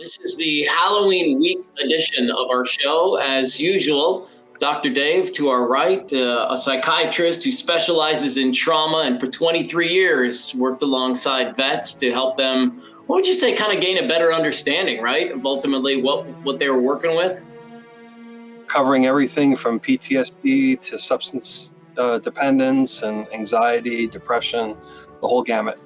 This is the Halloween week edition of our show. As usual, Dr. Dave to our right, a psychiatrist who specializes in trauma and for 23 years worked alongside vets to help them, what would you say, kind of gain a better understanding, right, of ultimately what they were working with? Covering everything from PTSD to substance dependence and anxiety, depression, the whole gamut.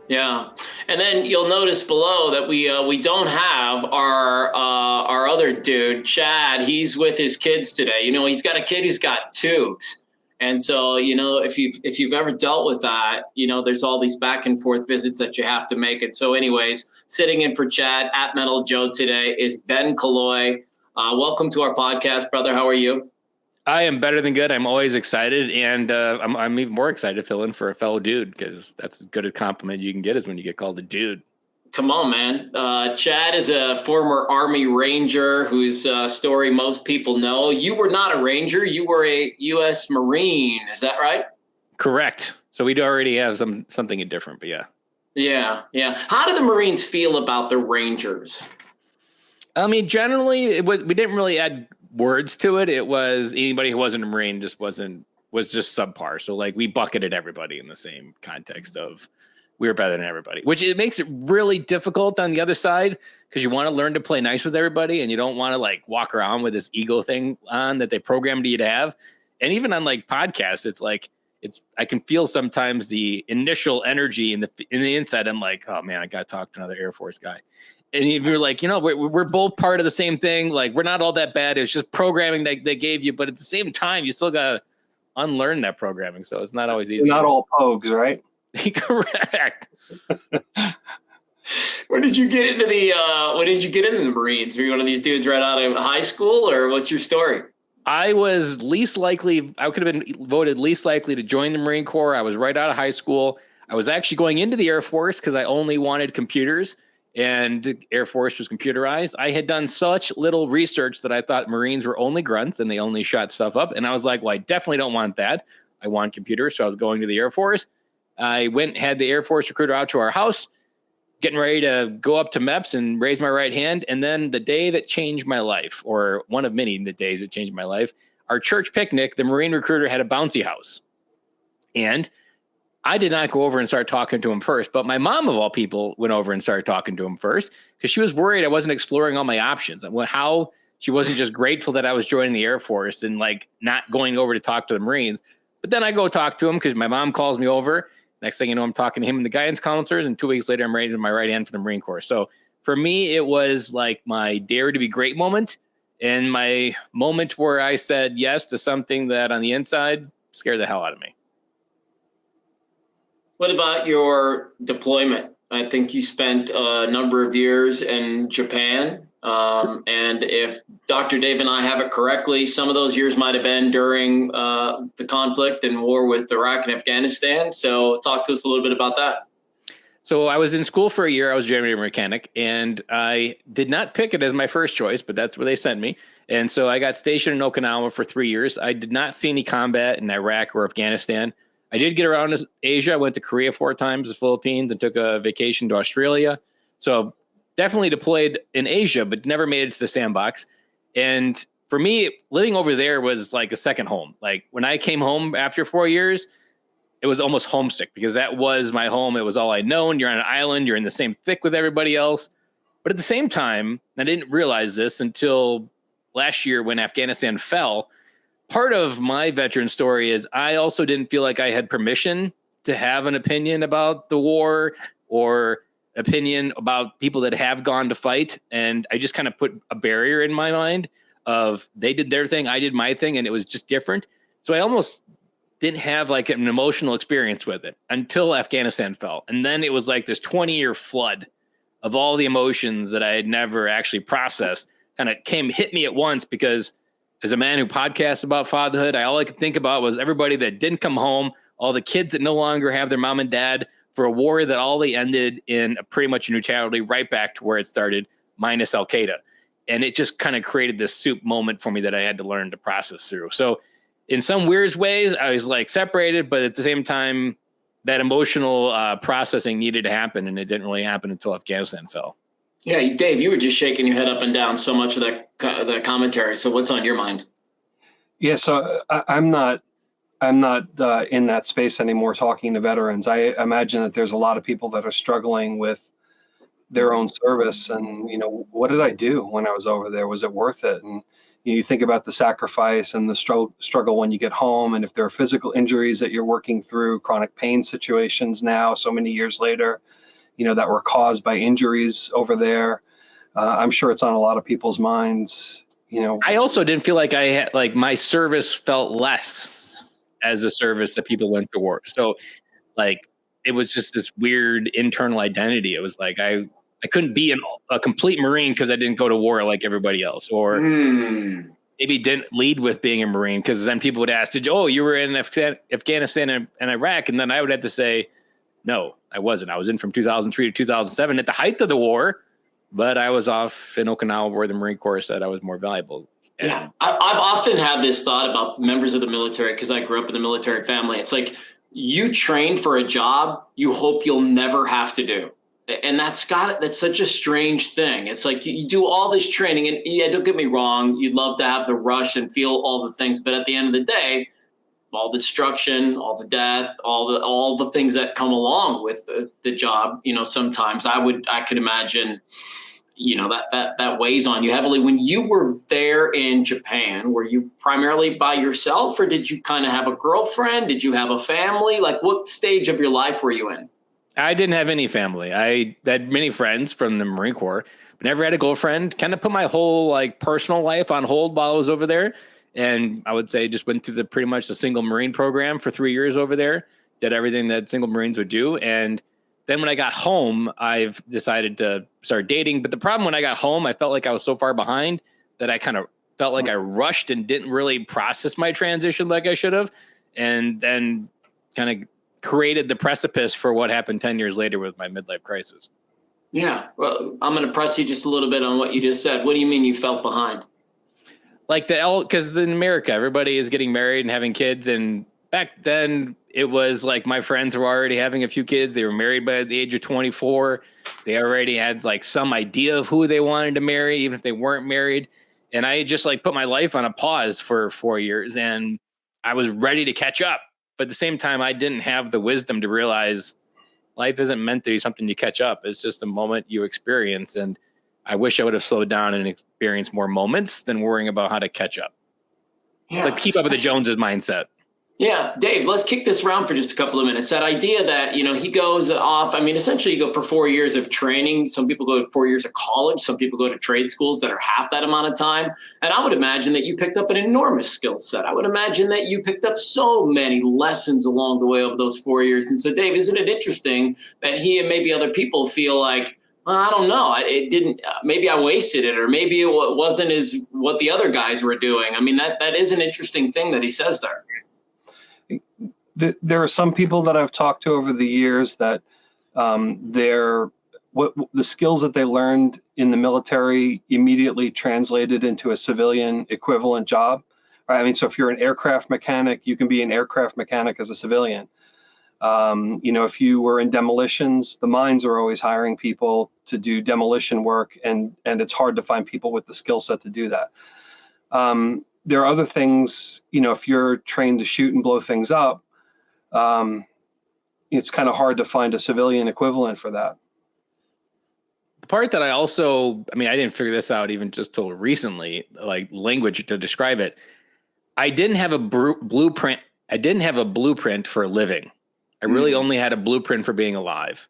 Yeah, and then you'll notice below that we don't have our other dude, Chad. He's with his kids today. You know, he's got a kid who's got tubes, and so if you've ever dealt with that, there's all these back and forth visits that you have to make. And so, anyways, sitting in for Chad at Metal Joe today is Ben Killoy. Welcome to our podcast, brother. How are you? I am better than good. I'm always excited, and I'm even more excited to fill in for a fellow dude, because that's as good a compliment you can get is when you get called a dude. Come on, man. Chad is a former Army Ranger whose story most people know. You were not a Ranger. You were a U.S. Marine. Is that right? Correct. So we do already have something different, but yeah. Yeah. How do the Marines feel about the Rangers? I mean, generally, we didn't really add words to it. It was anybody who wasn't a Marine was just subpar. So like we bucketed everybody in the same context of we were better than everybody, which it makes it really difficult on the other side, because you want to learn to play nice with everybody and you don't want to like walk around with this ego thing on that they programmed you to have. And even on like podcasts, it's like I can feel sometimes the initial energy in the inside. I'm like, oh man, I got to talk to another Air Force guy. And if you're like, we're both part of the same thing. Like, we're not all that bad. It's just programming that they gave you. But at the same time, you still got to unlearn that programming. So it's not always easy. Not all pogues, right? Correct. When did you get into the Marines? Were you one of these dudes right out of high school, or what's your story? I was least likely. I could have been voted least likely to join the Marine Corps. I was right out of high school. I was actually going into the Air Force because I only wanted computers. And the Air Force was computerized. I had done such little research that I thought Marines were only grunts and they only shot stuff up. And I was like, well, I definitely don't want that. I want computers. So I was going to the Air Force. I went and had the Air Force recruiter out to our house, getting ready to go up to MEPS and raise my right hand. And then the day that changed my life, or one of many the days that changed my life, our church picnic, the Marine recruiter had a bouncy house. And I did not go over and start talking to him first, but my mom, of all people, went over and started talking to him first because she was worried I wasn't exploring all my options. How she wasn't just grateful that I was joining the Air Force and like not going over to talk to the Marines. But then I go talk to him because my mom calls me over. Next thing you know, I'm talking to him and the guidance counselors, and 2 weeks later, I'm raising my right hand for the Marine Corps. So for me, it was like my dare to be great moment, and my moment where I said yes to something that on the inside scared the hell out of me. What about your deployment? I think you spent a number of years in Japan. And if Dr. Dave and I have it correctly, some of those years might have been during the conflict and war with Iraq and Afghanistan. So talk to us a little bit about that. So I was in school for a year. I was a generator mechanic, and I did not pick it as my first choice, but that's where they sent me. And so I got stationed in Okinawa for 3 years. I did not see any combat in Iraq or Afghanistan. I did get around to Asia. I went to Korea 4 times, the Philippines, and took a vacation to Australia. So definitely deployed in Asia, but never made it to the sandbox. And for me, living over there was like a second home. Like when I came home after 4 years, it was almost homesick because that was my home. It was all I'd known. You're on an island. You're in the same thick with everybody else. But at the same time, I didn't realize this until last year when Afghanistan fell. Part of my veteran story is I also didn't feel like I had permission to have an opinion about the war or opinion about people that have gone to fight. And I just kind of put a barrier in my mind of they did their thing, I did my thing, and it was just different. So I almost didn't have like an emotional experience with it until Afghanistan fell. And then it was like this 20-year flood of all the emotions that I had never actually processed kind of hit me at once, because as a man who podcasts about fatherhood, all I could think about was everybody that didn't come home, all the kids that no longer have their mom and dad for a war that all they ended in pretty much neutrality, right back to where it started, minus Al-Qaeda. And it just kind of created this soup moment for me that I had to learn to process through. So in some weird ways, I was like separated, but at the same time, that emotional processing needed to happen, and it didn't really happen until Afghanistan fell. Yeah, Dave, you were just shaking your head up and down so much of that commentary. So what's on your mind? Yeah, so I'm not in that space anymore talking to veterans. I imagine that there's a lot of people that are struggling with their own service, and what did I do when I was over there? Was it worth it? And you think about the sacrifice and the struggle when you get home, and if there are physical injuries that you're working through, chronic pain situations now so many years later, that were caused by injuries over there. I'm sure it's on a lot of people's minds. I also didn't feel like I had, like, my service felt less as a service that people went to war. So like, it was just this weird internal identity. It was like, I couldn't be a complete Marine because I didn't go to war like everybody else, or maybe didn't lead with being a Marine, because then people would ask, oh, you were in Afghanistan and Iraq? And then I would have to say, no, I wasn't. I was in from 2003 to 2007 at the height of the war, but I was off in Okinawa where the Marine Corps said I was more valuable. Yeah, I've often had this thought about members of the military, because I grew up in a military family. It's like, you train for a job you hope you'll never have to do. And that's such a strange thing. It's like you do all this training, and yeah, don't get me wrong, you'd love to have the rush and feel all the things, but at the end of the day, all the destruction, all the death, all the things that come along with the job, sometimes I could imagine, that weighs on you heavily. When you were there in Japan, were you primarily by yourself, or did you kind of have a girlfriend? Did you have a family? Like, what stage of your life were you in? I didn't have any family. I had many friends from the Marine Corps, but never had a girlfriend. Kind of put my whole personal life on hold while I was over there. And I would say just went through pretty much the single Marine program for 3 years over there, did everything that single Marines would do. And then when I got home, I've decided to start dating. But the problem, when I got home, I felt like I was so far behind that I kind of felt like I rushed and didn't really process my transition like I should have. And then kind of created the precipice for what happened 10 years later with my midlife crisis. Yeah. Well, I'm going to press you just a little bit on what you just said. What do you mean you felt behind? Like because in America, everybody is getting married and having kids. And back then it was like my friends were already having a few kids. They were married by the age of 24. They already had some idea of who they wanted to marry, even if they weren't married. And I just put my life on a pause for 4 years, and I was ready to catch up. But at the same time, I didn't have the wisdom to realize life isn't meant to be something you catch up. It's just a moment you experience. And I wish I would have slowed down and experienced more moments than worrying about how to catch up. Yeah. Keep up with the Joneses mindset. Yeah, Dave, let's kick this around for just a couple of minutes. That idea that, he goes off, essentially you go for 4 years of training. Some people go to 4 years of college. Some people go to trade schools that are half that amount of time. And I would imagine that you picked up an enormous skill set. I would imagine that you picked up so many lessons along the way of those 4 years. And so, Dave, isn't it interesting that he and maybe other people feel like, well, I don't know, it didn't, maybe I wasted it, or maybe it wasn't as what the other guys were doing. That is an interesting thing that he says there. There are some people that I've talked to over the years that the skills that they learned in the military immediately translated into a civilian equivalent job, right? So if you're an aircraft mechanic, you can be an aircraft mechanic as a civilian. If you were in demolitions, the mines are always hiring people to do demolition work, and it's hard to find people with the skill set to do that. There are other things, if you're trained to shoot and blow things up, it's kind of hard to find a civilian equivalent for that. The part that I didn't figure this out even just till recently, language to describe it. I didn't have a blueprint. I didn't have a blueprint for living. I really only had a blueprint for being alive.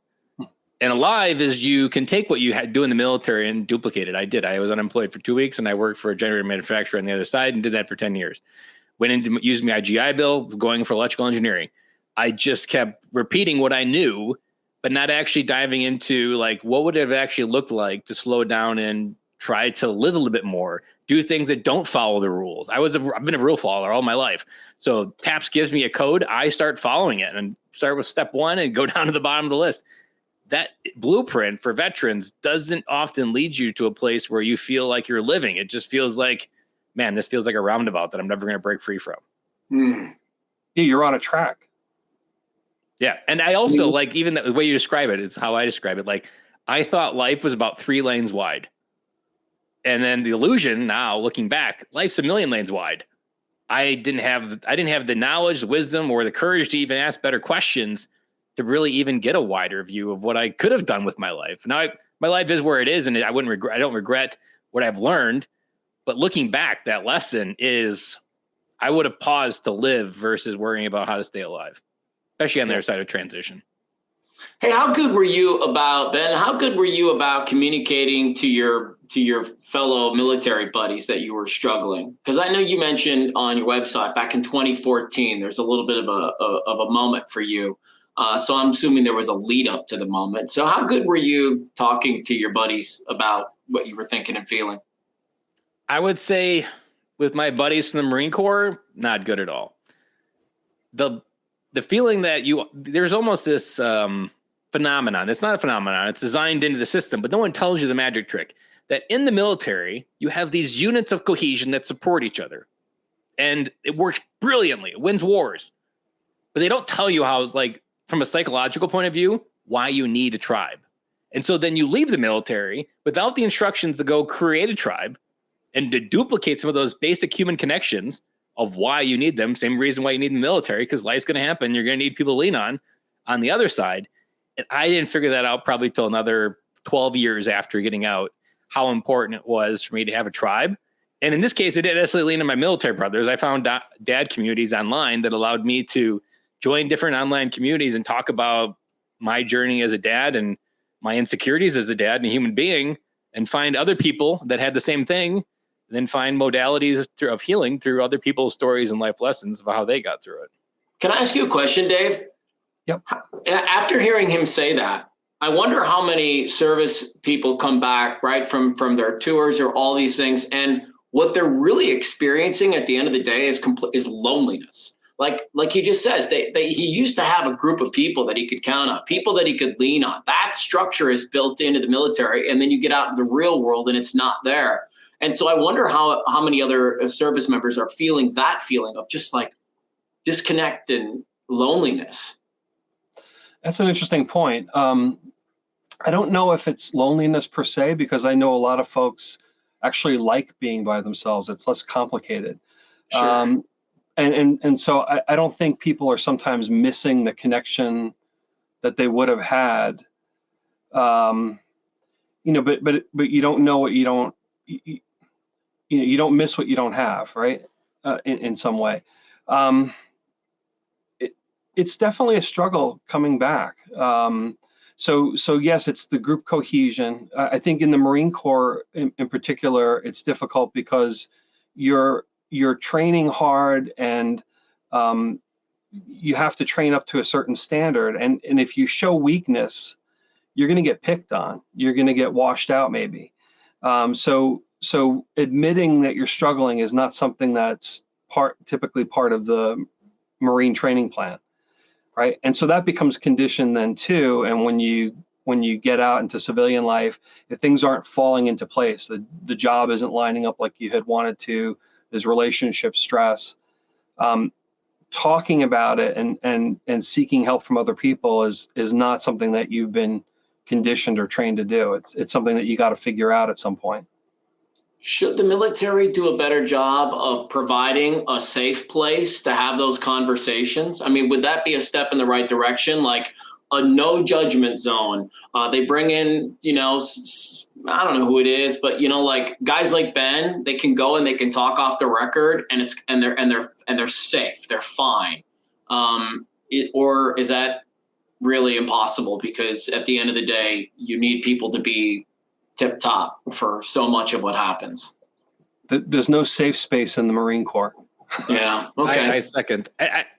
And alive is you can take what you do in the military and duplicate it. I did. I was unemployed for 2 weeks, and I worked for a generator manufacturer on the other side and did that for 10 years. Went into using my GI Bill, going for electrical engineering. I just kept repeating what I knew, but not actually diving into what would it have actually looked like to slow down and try to live a little bit more, do things that don't follow the rules. I've been a rule follower all my life. So TAPS gives me a code. I start following it and start with step 1 and go down to the bottom of the list. That blueprint for veterans doesn't often lead you to a place where you feel like you're living. It just feels like, man, this feels like a roundabout that I'm never going to break free from. Yeah, you're on a track. Yeah. And I also even the way you describe it is how I describe it. I thought life was about 3 lanes wide. And then the illusion now, looking back, life's a million lanes wide. I didn't have the knowledge, the wisdom, or the courage to even ask better questions to really even get a wider view of what I could have done with my life. Now, my life is where it is, and I don't regret what I've learned. But looking back, that lesson is I would have paused to live versus worrying about how to stay alive, especially on the other side of transition. Hey, how good were you about, Ben? How good were you about communicating to your fellow military buddies that you were struggling? Because I know you mentioned on your website back in 2014, there's a little bit of a moment for you. So I'm assuming there was a lead up to the moment. So how good were you talking to your buddies about what you were thinking and feeling? I would say with my buddies from the Marine Corps, not good at all. The feeling that there's almost this phenomenon. It's not a phenomenon. It's designed into the system, but no one tells you the magic trick that in the military, you have these units of cohesion that support each other. And it works brilliantly. It wins wars. But they don't tell you how it's like, from a psychological point of view, why you need a tribe. And so then you leave the military without the instructions to go create a tribe and to duplicate some of those basic human connections of why you need them. Same reason why you need the military, because life's going to happen. You're going to need people to lean on the other side. And I didn't figure that out probably till another 12 years after getting out, how important it was for me to have a tribe. And in this case, I didn't necessarily lean on my military brothers. I found dad communities online that allowed me to join different online communities and talk about my journey as a dad and my insecurities as a dad and a human being, and find other people that had the same thing, and then find modalities of healing through other people's stories and life lessons of how they got through it. Can I ask you a question, Dave? Yep. After hearing him say that, I wonder how many service people come back, right, from their tours or all these things, and what they're really experiencing at the end of the day is loneliness. Like he just says, he used to have a group of people that he could count on, people that he could lean on. That structure is built into the military, and then you get out in the real world and it's not there. And so I wonder how many other service members are feeling that feeling of just like disconnect and loneliness. That's an interesting point. I don't know if it's loneliness per se, because I know a lot of folks actually like being by themselves. It's less complicated. Sure. And so I don't think people are sometimes missing the connection that they would have had. But you don't know what you don't, you don't miss what you don't have, right? In some way. It's definitely a struggle coming back. So yes, it's the group cohesion. I think in the Marine Corps in particular, it's difficult because you're training hard, and you have to train up to a certain standard. And if you show weakness, you're going to get picked on. You're going to get washed out maybe. So admitting that you're struggling is not something that's typically part of the Marine training plan. Right. And so that becomes conditioned then too. And when you get out into civilian life, if things aren't falling into place, the job isn't lining up like you had wanted to, there's relationship stress, talking about it and seeking help from other people is not something that you've been conditioned or trained to do. It's something that you got to figure out at some point. Should the military do a better job of providing a safe place to have those conversations? I mean, would that be a step in the right direction? Like a no judgment zone. They bring in, I don't know who it is, but like guys like Ben, they can go and they can talk off the record, and they're safe. They're fine. Or is that really impossible? Because at the end of the day, you need people to be tip top for so much of what happens. There's no safe space in the Marine Corps. Yeah. Okay. I second.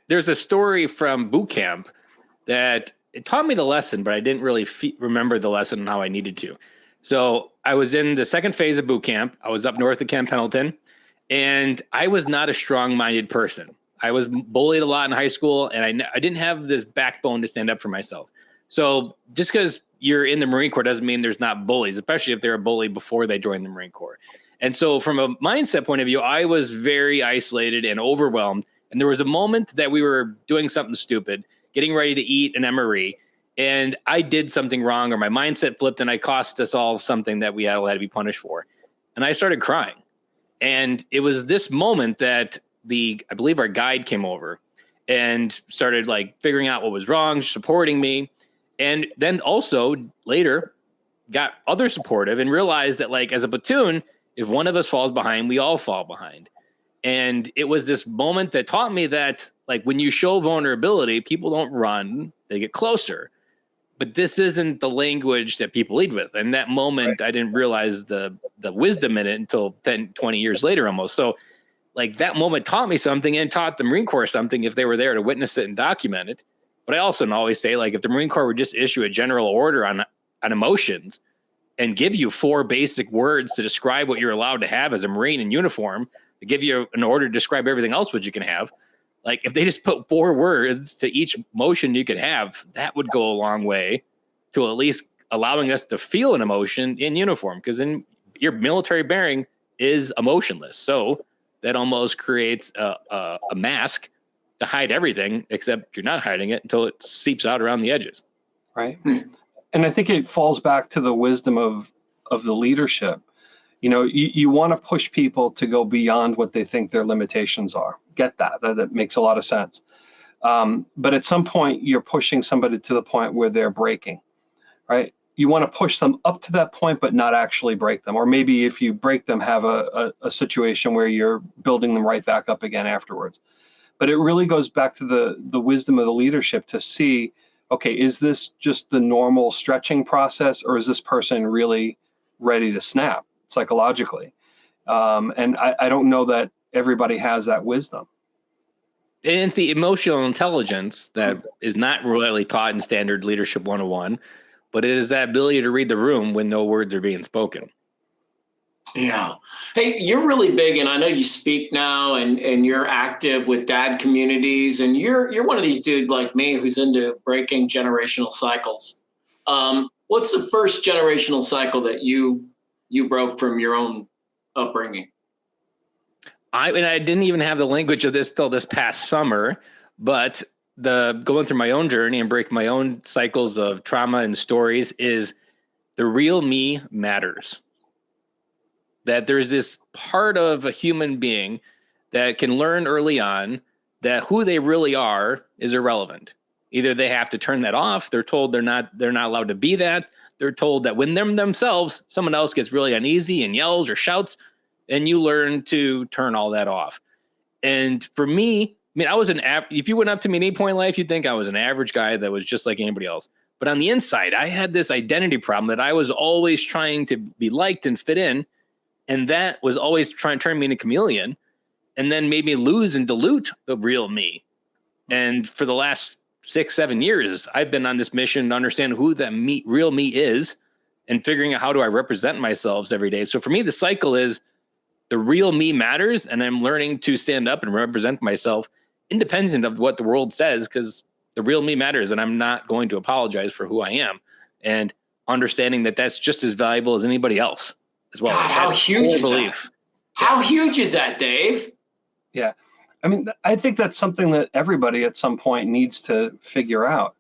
There's a story from boot camp that it taught me the lesson, but I didn't really remember the lesson and how I needed to. So I was in the second phase of boot camp. I was up north of Camp Pendleton, and I was not a strong-minded person. I was bullied a lot in high school, and I didn't have this backbone to stand up for myself. So just because you're in the Marine Corps doesn't mean there's not bullies, especially if they're a bully before they join the Marine Corps. And so from a mindset point of view, I was very isolated and overwhelmed. And there was a moment that we were doing something stupid, getting ready to eat an MRE. and I did something wrong, or my mindset flipped, and I cost us all something that we all had to be punished for. And I started crying. And it was this moment that I believe our guide came over and started like figuring out what was wrong, supporting me. And then also later got other supportive and realized that like as a platoon, if one of us falls behind, we all fall behind. And it was this moment that taught me that like when you show vulnerability, people don't run, they get closer. But this isn't the language that people lead with. And that moment, I didn't realize the wisdom in it until 10, 20 years later almost. So like that moment taught me something and taught the Marine Corps something if they were there to witness it and document it. But I also always say, like, if the Marine Corps would just issue a general order on emotions and give you 4 basic words to describe what you're allowed to have as a Marine in uniform, to give you an order to describe everything else what you can have, like if they just put 4 words to each motion you could have, that would go a long way to at least allowing us to feel an emotion in uniform. Because in your military bearing is emotionless. So that almost creates a mask to hide everything, except you're not hiding it until it seeps out around the edges. Right. And I think it falls back to the wisdom of the leadership. You know, you want to push people to go beyond what they think their limitations are. Get that. That makes a lot of sense. But at some point, you're pushing somebody to the point where they're breaking, right? You want to push them up to that point, but not actually break them. Or maybe if you break them, have a situation where you're building them right back up again afterwards. But it really goes back to the wisdom of the leadership to see, okay, is this just the normal stretching process, or is this person really ready to snap psychologically? And I don't know that everybody has that wisdom. And it's the emotional intelligence that is not really taught in standard leadership 101, but it is that ability to read the room when no words are being spoken. Yeah. Hey, you're really big, and I know you speak now, and you're active with dad communities, and you're one of these dudes like me who's into breaking generational cycles. What's the first generational cycle that you broke from your own upbringing? I didn't even have the language of this till this past summer, but going through my own journey and breaking my own cycles of trauma and stories is the real me matters. That there's this part of a human being that can learn early on that who they really are is irrelevant. Either they have to turn that off, they're told they're not allowed to be that, they're told that when themselves, someone else gets really uneasy and yells or shouts, and you learn to turn all that off. And for me, I mean, I was if you went up to me at any point in life, you'd think I was an average guy that was just like anybody else. But on the inside, I had this identity problem that I was always trying to be liked and fit in. And that was always trying to turn me into a chameleon, and then made me lose and dilute the real me. And for the last 6-7 years, I've been on this mission to understand who that real me is and figuring out how do I represent myself every day. So for me, the cycle is the real me matters, and I'm learning to stand up and represent myself independent of what the world says, because the real me matters, and I'm not going to apologize for who I am. And understanding that that's just as valuable as anybody else as well. God, how huge is that? How huge is that, Dave? Yeah. I mean, I think that's something that everybody at some point needs to figure out.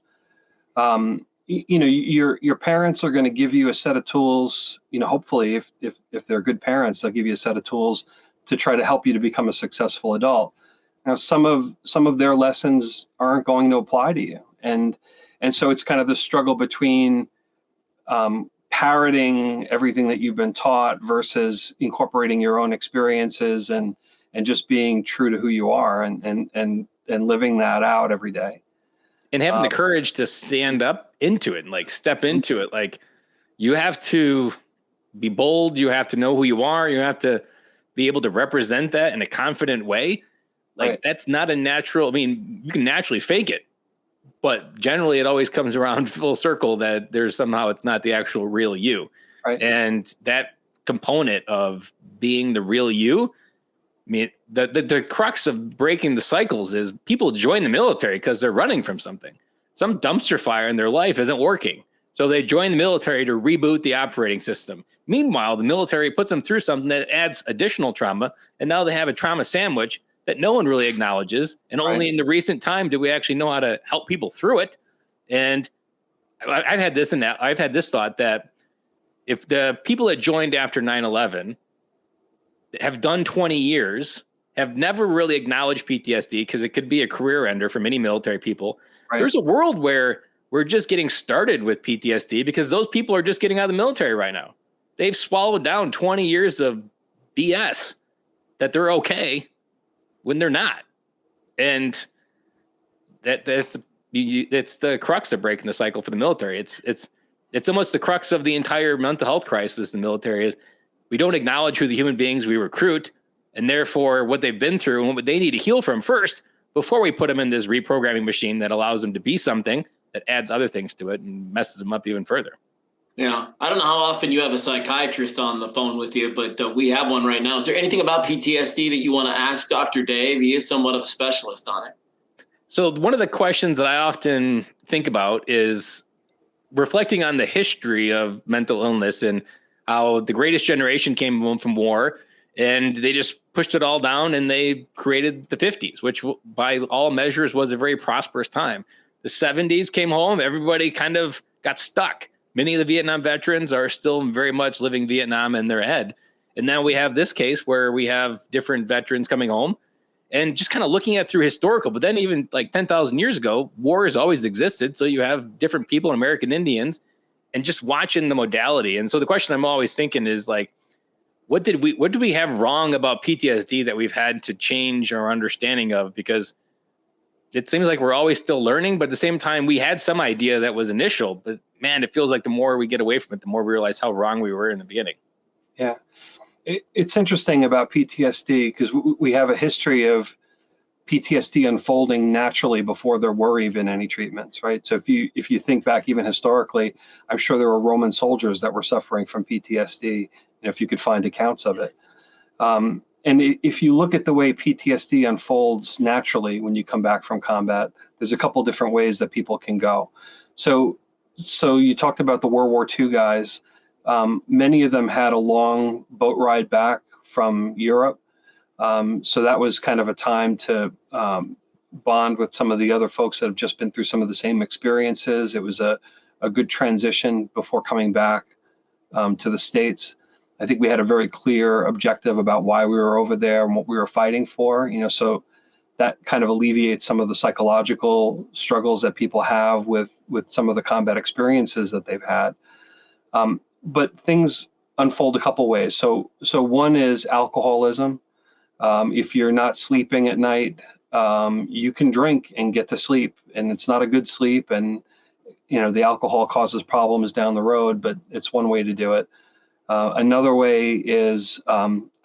You know, your parents are going to give you a set of tools, you know, hopefully if they're good parents, they'll give you a set of tools to try to help you to become a successful adult. Now, some of their lessons aren't going to apply to you. And so it's kind of the struggle between parroting everything that you've been taught versus incorporating your own experiences and just being true to who you are and living that out every day. And having the courage to stand up into it and like step into it. Like you have to be bold. You have to know who you are. You have to be able to represent that in a confident way. Like Right. That's not a natural, I mean, you can naturally fake it, but generally it always comes around full circle that it's not the actual real you. Right. And that component of being the real you, I mean, the crux of breaking the cycles is people join the military because they're running from something. Some dumpster fire in their life isn't working. So they join the military to reboot the operating system. Meanwhile, the military puts them through something that adds additional trauma. And now they have a trauma sandwich that no one really acknowledges. And only in the recent time do we actually know how to help people through it. And I've had this I've had this thought that if the people that joined after 9/11 have done 20 years, have never really acknowledged PTSD because it could be a career ender for many military people. Right. There's a world where we're just getting started with PTSD because those people are just getting out of the military right now. They've swallowed down 20 years of BS that they're okay when they're not. And that's the crux of breaking the cycle for the military. It's almost the crux of the entire mental health crisis in the military is we don't acknowledge who the human beings we recruit and therefore what they've been through and what they need to heal from first before we put them in this reprogramming machine that allows them to be something that adds other things to it and messes them up even further. Yeah. I don't know how often you have a psychiatrist on the phone with you, but we have one right now. Is there anything about PTSD that you want to ask Dr. Dave? He is somewhat of a specialist on it. So one of the questions that I often think about is reflecting on the history of mental illness and how the greatest generation came home from war and they just pushed it all down and they created the 50s, which by all measures was a very prosperous time. The 70s came home, everybody kind of got stuck. Many of the Vietnam veterans are still very much living Vietnam in their head. And now we have this case where we have different veterans coming home and just kind of looking at through historical, but then even like 10,000 years ago, war has always existed. So you have different people, American Indians, and just watching the modality. And so the question I'm always thinking is like, what did we have wrong about PTSD that we've had to change our understanding of? Because it seems like we're always still learning, but at the same time, we had some idea that was initial, but man, it feels like the more we get away from it, the more we realize how wrong we were in the beginning. Yeah. It's interesting about PTSD because we have a history of PTSD unfolding naturally before there were even any treatments, right? So if you think back even historically, I'm sure there were Roman soldiers that were suffering from PTSD, if you could find accounts of it. And if you look at the way PTSD unfolds naturally when you come back from combat, there's a couple different ways that people can go. So you talked about the World War II guys. Many of them had a long boat ride back from Europe. So that was kind of a time to bond with some of the other folks that have just been through some of the same experiences. It was a good transition before coming back to the States. I think we had a very clear objective about why we were over there and what we were fighting for, so that kind of alleviates some of the psychological struggles that people have with some of the combat experiences that they've had. But things unfold a couple ways. So one is alcoholism. If you're not sleeping at night, you can drink and get to sleep, and it's not a good sleep. And, the alcohol causes problems down the road, but it's one way to do it. Another way is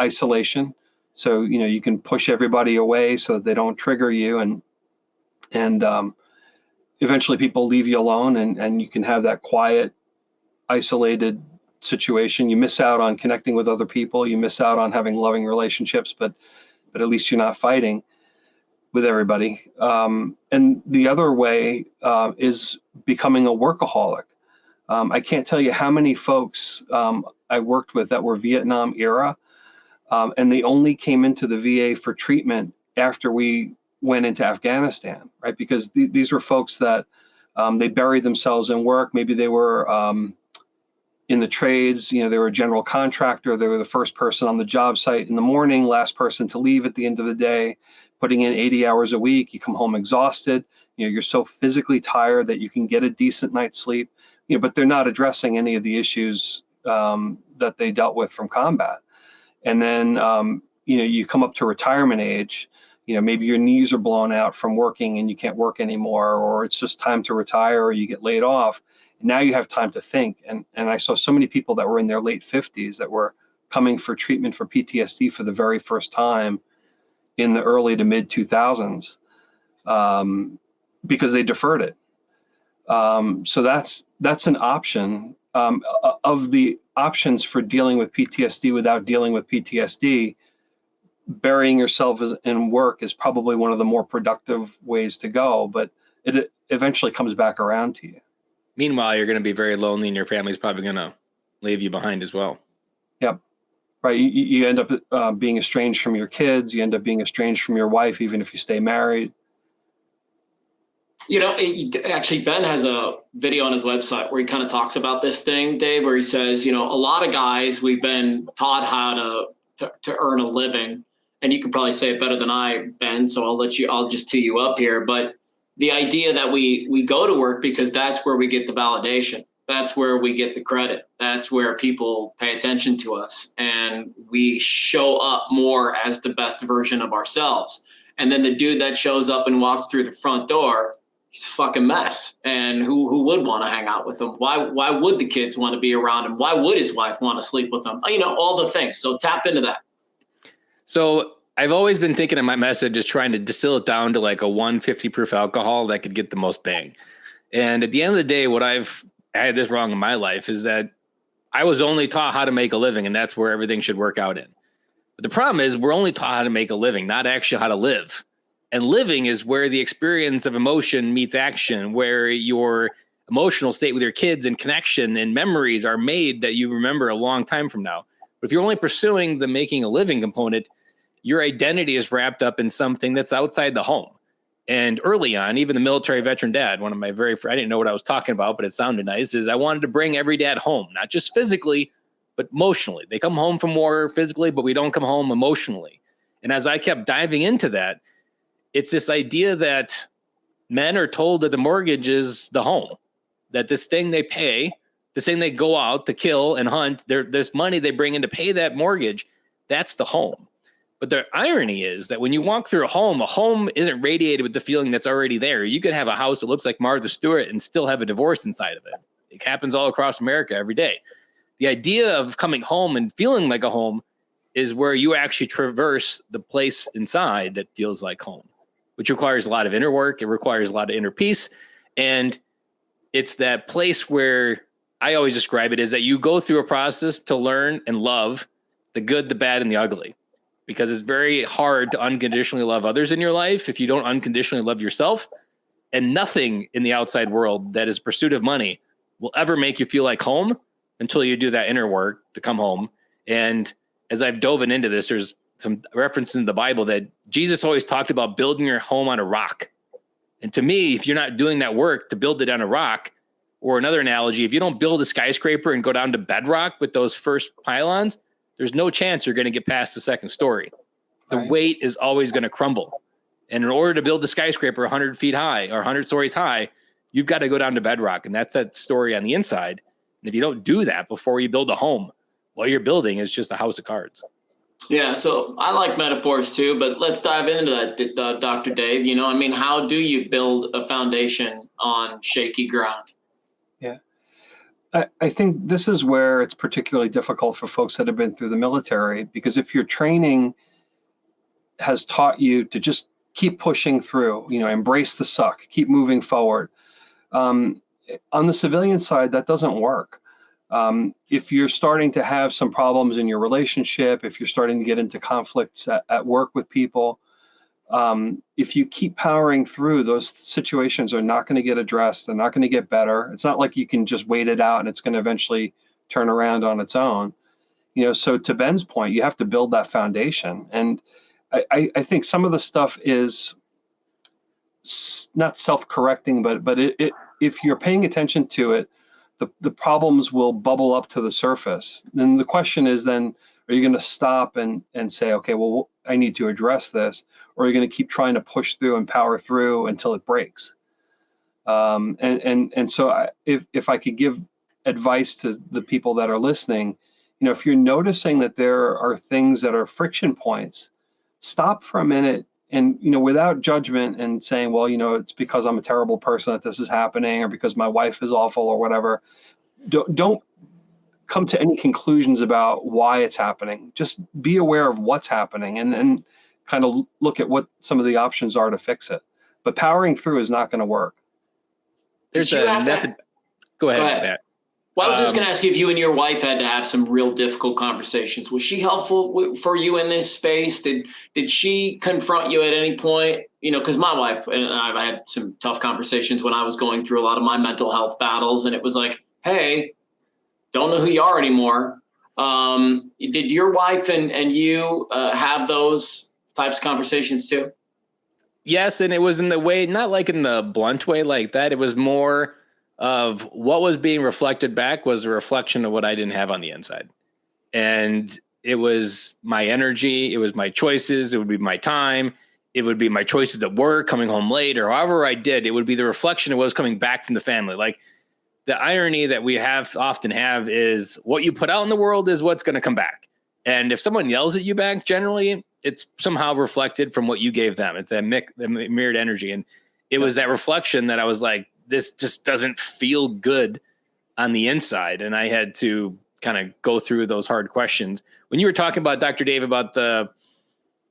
isolation. So, you can push everybody away so that they don't trigger you, and eventually people leave you alone, and you can have that quiet, isolated situation. You miss out on connecting with other people. You miss out on having loving relationships, but at least you're not fighting with everybody. And the other way is becoming a workaholic. I can't tell you how many folks I worked with that were Vietnam era, and they only came into the VA for treatment after we went into Afghanistan, right? Because these were folks that they buried themselves in work. Maybe they were in the trades, they were a general contractor. They were the first person on the job site in the morning, last person to leave at the end of the day, putting in 80 hours a week. You come home exhausted. You're so physically tired that you can get a decent night's sleep, but they're not addressing any of the issues that they dealt with from combat. And then, you come up to retirement age, maybe your knees are blown out from working and you can't work anymore, or it's just time to retire, or you get laid off. Now you have time to think. And I saw so many people that were in their late 50s that were coming for treatment for PTSD for the very first time in the early to mid 2000s because they deferred it. So that's an option. Of the options for dealing with PTSD without dealing with PTSD, burying yourself in work is probably one of the more productive ways to go, but it eventually comes back around to you. Meanwhile, you're going to be very lonely and your family's probably going to leave you behind as well. Yep. Right. You end up being estranged from your kids. You end up being estranged from your wife, even if you stay married. Actually, Ben has a video on his website where he kind of talks about this thing, Dave, where he says, a lot of guys, we've been taught how to earn a living, and you can probably say it better than I, Ben, so I'll just tee you up here. But the idea that we go to work because that's where we get the validation. That's where we get the credit. That's where people pay attention to us, and we show up more as the best version of ourselves. And then the dude that shows up and walks through the front door, he's a fucking mess. And who would want to hang out with him? Why would the kids want to be around him? Why would his wife want to sleep with him? All the things. So tap into that. So I've always been thinking of my message as trying to distill it down to like a 150 proof alcohol that could get the most bang. And at the end of the day, what I had this wrong in my life is that I was only taught how to make a living, and that's where everything should work out in. But the problem is we're only taught how to make a living, not actually how to live. And living is where the experience of emotion meets action, where your emotional state with your kids and connection and memories are made that you remember a long time from now. But if you're only pursuing the making a living component, your identity is wrapped up in something that's outside the home. And early on, even the military veteran dad, one of my I didn't know what I was talking about, but it sounded nice, is I wanted to bring every dad home, not just physically, but emotionally. They come home from war physically, but we don't come home emotionally. And as I kept diving into that, it's this idea that men are told that the mortgage is the home, that this thing they pay, this thing they go out to kill and hunt, there's money they bring in to pay that mortgage, that's the home. But the irony is that when you walk through a home isn't radiated with the feeling that's already there. You could have a house that looks like Martha Stewart and still have a divorce inside of it. It happens all across America every day. The idea of coming home and feeling like a home is where you actually traverse the place inside that feels like home, which requires a lot of inner work. It requires a lot of inner peace. And it's that place where I always describe it as that you go through a process to learn and love the good, the bad, and the ugly. Because it's very hard to unconditionally love others in your life if you don't unconditionally love yourself. And nothing in the outside world that is pursuit of money will ever make you feel like home until you do that inner work to come home. And as I've dove into this, there's some references in the Bible that Jesus always talked about building your home on a rock. And to me, if you're not doing that work to build it on a rock, or another analogy, if you don't build a skyscraper and go down to bedrock with those first pylons, there's no chance you're going to get past the second story. The weight is always going to crumble. And in order to build the skyscraper 100 feet high or 100 stories high, you've got to go down to bedrock. And that's that story on the inside. And if you don't do that before you build a home, what you're building is just a house of cards. Yeah, so I like metaphors too, but let's dive into that, Dr. Dave. How do you build a foundation on shaky ground? Yeah. I think this is where it's particularly difficult for folks that have been through the military, because if your training has taught you to just keep pushing through, embrace the suck, keep moving forward. On the civilian side, that doesn't work. If you're starting to have some problems in your relationship, if you're starting to get into conflicts at work with people, if you keep powering through, those situations are not going to get addressed. They're not going to get better. It's not like you can just wait it out and it's going to eventually turn around on its own. So to Ben's point, you have to build that foundation. And I think some of the stuff is not self-correcting, but if you're paying attention to it, the problems will bubble up to the surface. Then the question is then, are you going to stop and say, okay, well, I need to address this, or are you going to keep trying to push through and power through until it breaks? And so if I could give advice to the people that are listening, if you're noticing that there are things that are friction points, stop for a minute and, without judgment and saying, well, it's because I'm a terrible person that this is happening, or because my wife is awful or whatever. Don't come to any conclusions about why it's happening. Just be aware of what's happening and then kind of look at what some of the options are to fix it. But powering through is not going to work. There's a method. Go ahead, Matt. Well, I was just going to ask you if you and your wife had to have some real difficult conversations. Was she helpful for you in this space? Did she confront you at any point? Because my wife and I had some tough conversations when I was going through a lot of my mental health battles, and it was like, hey, don't know who you are anymore. Did your wife and you have those types of conversations too? Yes, and it was in the way, not like in the blunt way like that. It was more of what was being reflected back was a reflection of what I didn't have on the inside. And it was my energy, it was my choices, it would be my time, it would be my choices at work, coming home late, or however I did, it would be the reflection of what was coming back from the family. Like the irony that we often have is what you put out in the world is what's going to come back. And if someone yells at you back, generally it's somehow reflected from what you gave them. It's that mirrored energy. And it was that reflection that I was like, this just doesn't feel good on the inside. And I had to kind of go through those hard questions. When you were talking about Dr. Dave, about the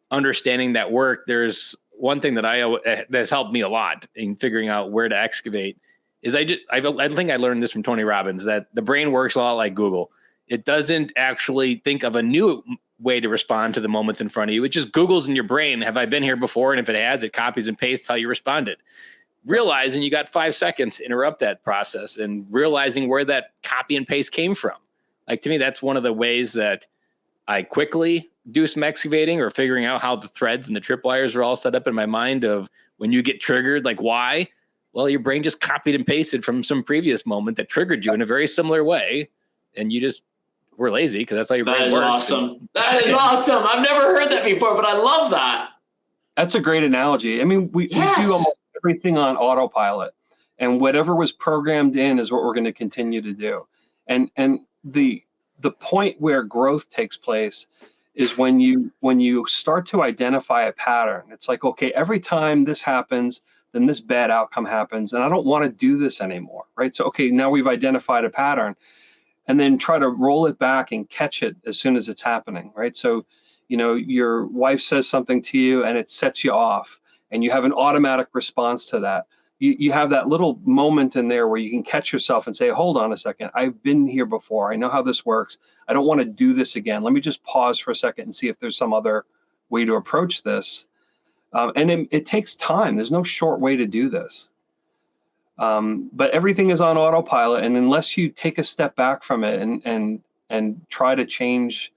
understanding that work, there's one thing that that's helped me a lot in figuring out where to excavate is I think I learned this from Tony Robbins, that the brain works a lot like Google. It doesn't actually think of a new way to respond to the moments in front of you. It just Googles in your brain, have I been here before? And if it has, it copies and pastes how you responded. Realizing you got 5 seconds to interrupt that process and realizing where that copy and paste came from. Like, to me, that's one of the ways that I quickly do some excavating or figuring out how the threads and the tripwires are all set up in my mind of when you get triggered, like why? Well, your brain just copied and pasted from some previous moment that triggered you in a very similar way. And you just were lazy because that's how your brain works. That is awesome. That is awesome. I've never heard that before, but I love that. That's a great analogy. I mean, we do almost everything on autopilot, and whatever was programmed in is what we're going to continue to do. And the point where growth takes place is when you start to identify a pattern. It's like, okay, every time this happens, then this bad outcome happens, and I don't want to do this anymore, right? So, okay, now we've identified a pattern, and then try to roll it back and catch it as soon as it's happening, right? So, your wife says something to you and it sets you off, and you have an automatic response to that. You have that little moment in there where you can catch yourself and say, hold on a second, I've been here before. I know how this works. I don't want to do this again. Let me just pause for a second and see if there's some other way to approach this. And it takes time. There's no short way to do this. But everything is on autopilot. And unless you take a step back from it and try to change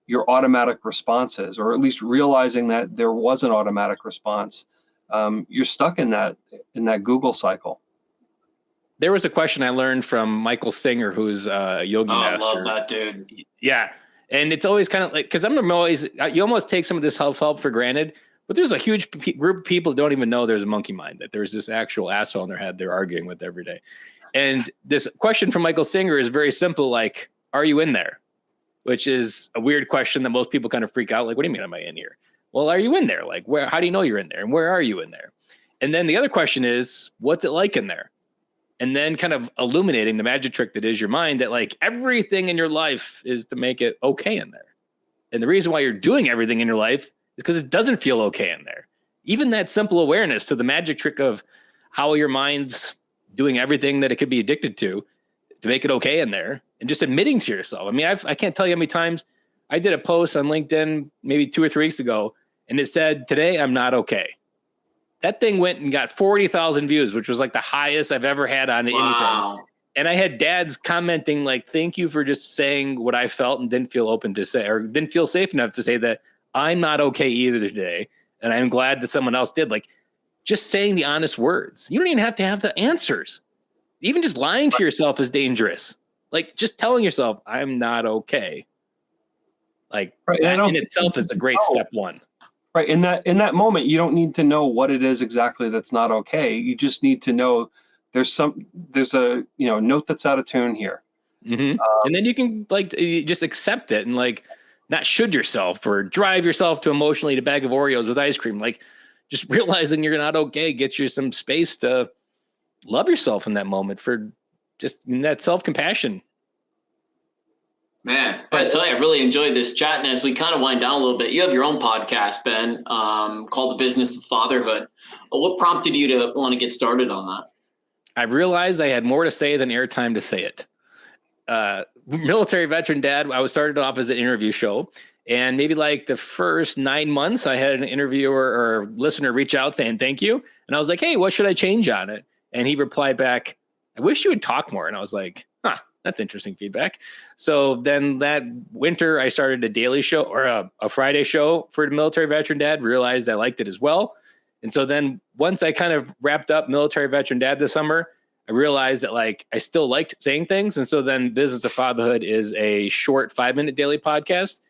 your automatic responses, or at least realizing that there was an automatic response, you're stuck in that Google cycle. There was a question I learned from Michael Singer, who's a yogi master. I love that dude. Yeah. And it's always kind of like, because you almost take some of this help for granted, but there's a huge group of people who don't even know there's a monkey mind, that there's this actual asshole in their head they're arguing with every day. And this question from Michael Singer is very simple, like, are you in there? Which is a weird question that most people kind of freak out. Like, what do you mean, am I in here? Well, are you in there? Like, how do you know you're in there? And where are you in there? And then the other question is, what's it like in there? And then kind of illuminating the magic trick that is your mind, that like everything in your life is to make it okay in there. And the reason why you're doing everything in your life is because it doesn't feel okay in there. Even that simple awareness to the magic trick of how your mind's doing everything that it could be addicted to make it okay in there, and just admitting to yourself. I mean, I can't tell you how many times I did a post on LinkedIn maybe 2 or 3 weeks ago, and it said, today I'm not okay. That thing went and got 40,000 views, which was like the highest I've ever had on anything. And I had dads commenting like, thank you for just saying what I felt and didn't feel open to say, or didn't feel safe enough to say that I'm not okay either today. And I'm glad that someone else did. Like, just saying the honest words. You don't even have to have the answers. Even just lying to yourself is dangerous. Like, just telling yourself, I'm not okay. Like, that in itself is a great step one. Right. In that moment, you don't need to know what it is exactly that's not okay. You just need to know there's a note that's out of tune here. Mm-hmm. And then you can you just accept it and like not should yourself or drive yourself to emotionally eat a bag of Oreos with ice cream. Like, just realizing you're not okay gets you some space to love yourself in that moment, for just that self-compassion. Man, I tell you, I really enjoyed this chat. And as we kind of wind down a little bit, you have your own podcast, Ben, called The Business of Fatherhood. What prompted you to want to get started on that? I realized I had more to say than airtime to say it. Military veteran dad, I was started off as an interview show. And maybe like the first 9 months, I had an interviewer or listener reach out saying, thank you. And I was like, hey, what should I change on it? And he replied back, I wish you would talk more. And I was like, that's interesting feedback. So then that winter, I started a daily show or a Friday show for the military veteran dad, realized I liked it as well. And so then once I kind of wrapped up Military Veteran Dad this summer, I realized that like I still liked saying things. And so then Business of Fatherhood is a short 5-minute daily podcast,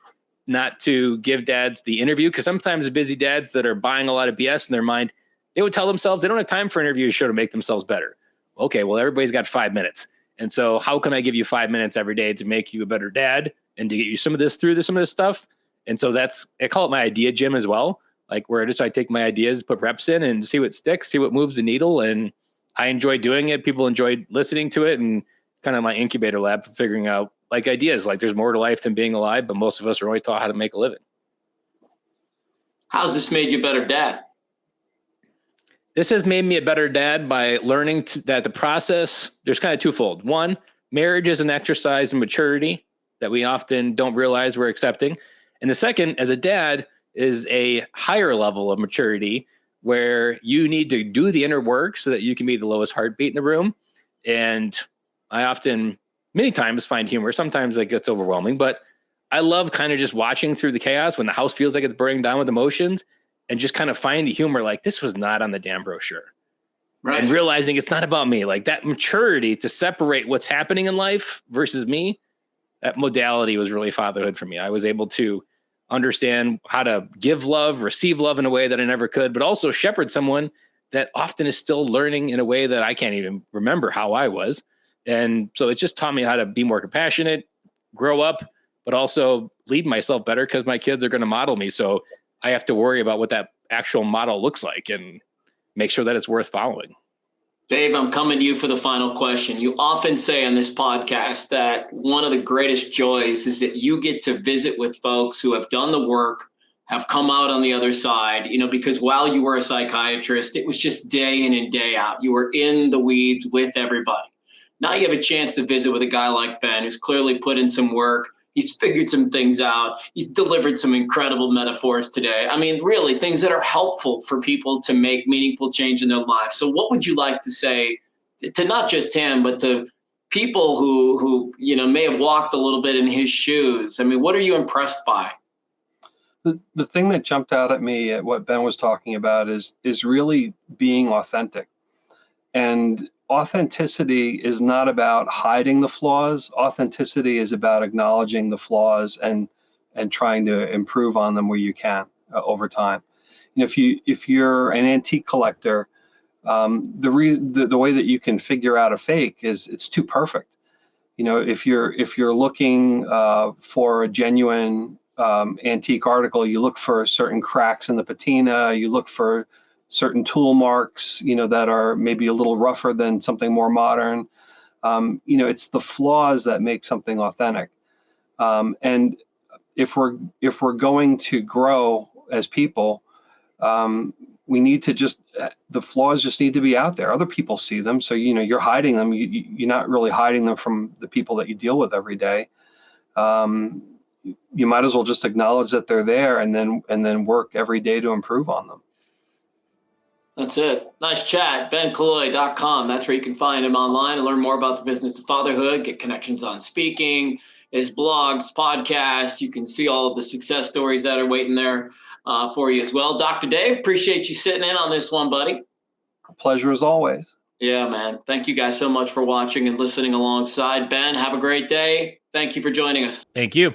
not to give dads the interview, because sometimes the busy dads that are buying a lot of BS in their mind, they would tell themselves they don't have time for an interview show to make themselves better. Okay, well, everybody's got 5 minutes. And so how can I give you 5 minutes every day to make you a better dad and to get you some of this through some of this stuff? And so I call it my idea gym as well. Like where I take my ideas, put reps in and see what sticks, see what moves the needle. And I enjoy doing it. People enjoy listening to it, and kind of my incubator lab for figuring out like ideas. Like there's more to life than being alive, but most of us are only taught how to make a living. How's this made you a better dad? This has made me a better dad by learning that the process, there's kind of twofold. One, marriage is an exercise in maturity that we often don't realize we're accepting. And the second, as a dad, is a higher level of maturity where you need to do the inner work so that you can be the lowest heartbeat in the room. And I often, many times, find humor. Sometimes it gets overwhelming, but I love kind of just watching through the chaos when the house feels like it's burning down with emotions, and just kind of find the humor, like this was not on the damn brochure. Right. And realizing it's not about me, like that maturity to separate what's happening in life versus me, that modality was really fatherhood for me. I was able to understand how to give love, receive love in a way that I never could, but also shepherd someone that often is still learning in a way that I can't even remember how I was. And so it just taught me how to be more compassionate, grow up, but also lead myself better because my kids are going to model me. So I have to worry about what that actual model looks like and make sure that it's worth following. Dave, I'm coming to you for the final question. You often say on this podcast that one of the greatest joys is that you get to visit with folks who have done the work, have come out on the other side, because while you were a psychiatrist, it was just day in and day out. You were in the weeds with everybody. Now you have a chance to visit with a guy like Ben, who's clearly put in some work. He's figured some things out. He's delivered some incredible metaphors today. I mean, really, things that are helpful for people to make meaningful change in their life. So what would you like to say to not just him, but to people who may have walked a little bit in his shoes? I mean, what are you impressed by? The thing that jumped out at me at what Ben was talking about is really being authentic. And authenticity is not about hiding the flaws. Authenticity is about acknowledging the flaws and trying to improve on them where you can over time. If you're an antique collector, the way that you can figure out a fake is it's too perfect. If you're looking for a genuine antique article, you look for certain cracks in the patina, you look for certain tool marks, that are maybe a little rougher than something more modern. It's the flaws that make something authentic. And if we're going to grow as people, we need to the flaws just need to be out there. Other people see them. So, you're hiding them. You're not really hiding them from the people that you deal with every day. You might as well just acknowledge that they're there and then work every day to improve on them. That's it. Nice chat. BenKilloy.com. That's where you can find him online and learn more about the business of fatherhood, get connections on speaking, his blogs, podcasts. You can see all of the success stories that are waiting there for you as well. Dr. Dave, appreciate you sitting in on this one, buddy. A pleasure as always. Yeah, man. Thank you guys so much for watching and listening alongside. Ben, have a great day. Thank you for joining us. Thank you.